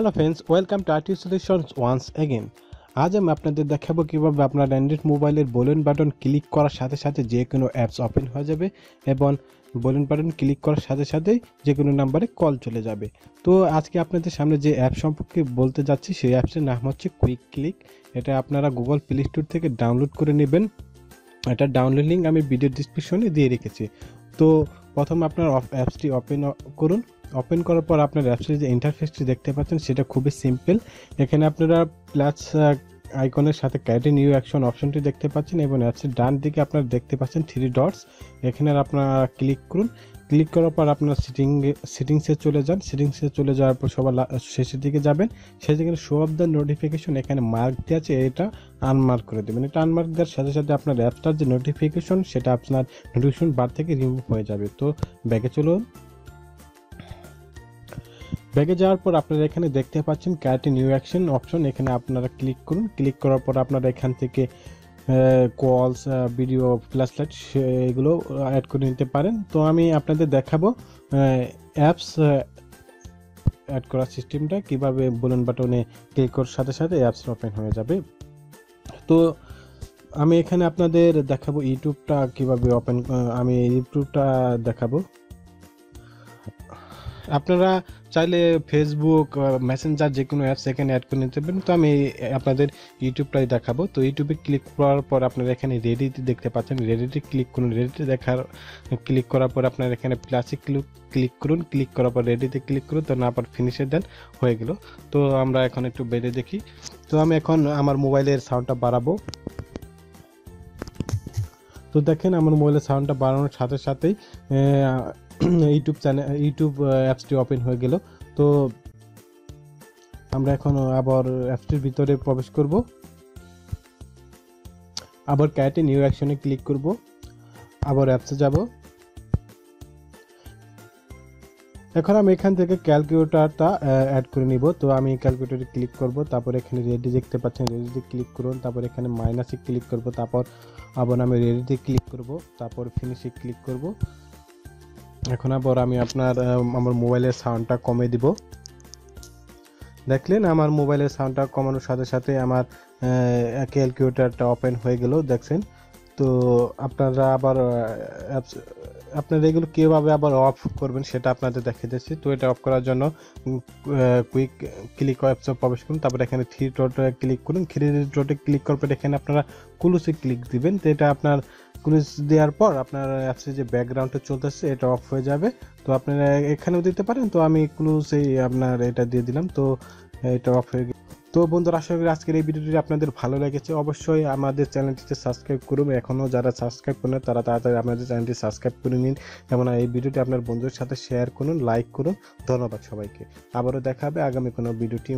Hello friends, welcome to RT solutions once again. আজ আমি আপনাদের দেখাবো কীভাবে আপনার অ্যান্ড্রয়েড মোবাইলের ভলিউম বাটন ক্লিক করার সাথে সাথে যে কোনো অ্যাপস ওপেন হয়ে যাবে এবং ভলিউম বাটন ক্লিক করার সাথে সাথেই যে কোনো নাম্বারে কল চলে যাবে। তো আজকে আপনাদের সামনে যে অ্যাপ সম্পর্কে বলতে যাচ্ছি সেই অ্যাপসের নাম হচ্ছে কুইক ক্লিক। এটা আপনারা গুগল প্লে স্টোর থেকে ডাউনলোড করে নেবেন। এটা ডাউনলোড লিঙ্ক আমি ভিডিও ডিসক্রিপশনে দিয়ে রেখেছি। তো প্রথম আপনার অ্যাপসটি ওপেন করুন। ওপেন করার পর আপনার অ্যাপসের যে ইন্টারফেসটি দেখতে পাচ্ছেন সেটা খুবই সিম্পল। এখানে আপনারা প্লাস আইকনের সাথে ক্যারেটে নিউ অ্যাকশন অপশনটি দেখতে পাচ্ছেন এবং অ্যাপসের ডান দিকে আপনারা দেখতে পাচ্ছেন 3 ডটস। এখানে আপনারা ক্লিক করুন। ক্লিক করার পর আপনার সেটিংসে চলে যান। সেটিংসে চলে যাওয়ার পর সবার শেষের দিকে যাবেন। সেখানে শো অফ দ্য নোটিফিকেশন এখানে মার্ক দেওয়া আছে, এটা আনমার্ক করে দেবেন। এটা আনমার্ক দেওয়ার সাথে সাথে আপনার অ্যাপসটার যে নোটিফিকেশন সেটা আপনার নোটিফিকেশন বার থেকে রিমুভ হয়ে যাবে। তো ব্যাগে চলুন। ব্যাগে যাওয়ার পর আপনারা এখানে দেখতে পাচ্ছেন ক্যারেটে নিউ অ্যাকশন অপশন, এখানে আপনারা ক্লিক করুন। ক্লিক করার পর আপনারা এখান থেকে কলস, ভিডিও, ফ্ল্যাশ লাইট এগুলো অ্যাড করে নিতে পারেন। তো আমি আপনাদের দেখাবো অ্যাপস অ্যাড করার সিস্টেমটা কীভাবে বুলেন বাটনে ক্লিক করার সাথে সাথে অ্যাপস ওপেন হয়ে যাবে। তো আমি এখানে আপনাদের দেখাবো ইউটিউবটা কীভাবে ওপেন, আমি ইউটিউবটা দেখাবো। আপনারা চাইলে ফেসবুক, মেসেঞ্জার যে কোনো অ্যাপস এখানে অ্যাড করে নিতে পারেন। তো আমি আপনাদের ইউটিউবটাই দেখাবো। তো ইউটিউবে ক্লিক করার পর আপনারা এখানে রেডিতে দেখতে পাচ্ছেন, রেডিতে ক্লিক করুন। রেডিতে ক্লিক করার পর আপনারা এখানে প্লাসে ক্লিক করুন। ক্লিক করার পর রেডিতে ক্লিক করুন। তো না আবার ফিনিশে দেন, হয়ে গেল। তো আমরা এখন একটু বেড়ে দেখি। তো আমি এখন আমার মোবাইলের সাউন্ডটা বাড়াবো। তো দেখেন আমার মোবাইলের সাউন্ডটা বাড়ানোর সাথে সাথেই ইউটিউব অ্যাপসটি ওপেন হয়ে গেল। তো আমরা এখন আবার অ্যাপসটির ভিতরে প্রবেশ করব। আবার ক্যারেটে নিউ অ্যাকশনে ক্লিক করব। আবার অ্যাপসে যাব। এখন আমি এখান থেকে ক্যালকুলেটরটা অ্যাড করে নিব। তো আমি ক্যালকুলেটরে ক্লিক করব। তারপর এখানে রেডি দেখতে পাচ্ছেন, রেডিতে ক্লিক করুন। তারপর এখানে মাইনাসে ক্লিক করব। তারপর আবার আমি রেডিতে ক্লিক করব। তারপর ফিনিশে ক্লিক করব। এখন আবার আমি আমার মোবাইলের সাউন্ডটা কমে দিব। দেখলেন আমার মোবাইলের সাউন্ডটা কমানোর সাথে সাথে আমার ক্যালকুলেটরটা ওপেন হয়ে গেল, দেখছেন। তো আপনারা আবার আপনারা এগুলো কীভাবে আবার অফ করবেন সেটা আপনাদের দেখিয়ে দিচ্ছি। তো এটা অফ করার জন্য কুইক ক্লিক অ্যাপসে প্রবেশ করুন। তারপর এখানে 3 ডটে ক্লিক করুন। 3 ডটে ক্লিক করার পর এখানে আপনারা ক্লোজে ক্লিক দিবেন। তো এটা আপনার ক্লোজ দেওয়ার পর আপনার অ্যাপসে যে ব্যাকগ্রাউন্ডটা চলতেছে এটা অফ হয়ে যাবে। তো আপনারা এখানেও দিতে পারেন। তো আমি ক্লোজে আপনার এটা দিয়ে দিলাম। তো এটা অফ হয়ে গেল। তো বন্ধুরা, আশা করি আজকের এই ভিডিওটি আপনাদের ভালো লেগেছে। অবশ্যই আমাদের চ্যানেলটিতে সাবস্ক্রাইব করুন। এখনও যারা সাবস্ক্রাইব করেন তারা তাড়াতাড়ি আমাদের চ্যানেলটি সাবস্ক্রাইব করে নিন এবং এই ভিডিওটি আপনার বন্ধুদের সাথে শেয়ার করুন, লাইক করুন। ধন্যবাদ সবাইকে। আবারও দেখা হবে আগামী কোনো ভিডিওটি।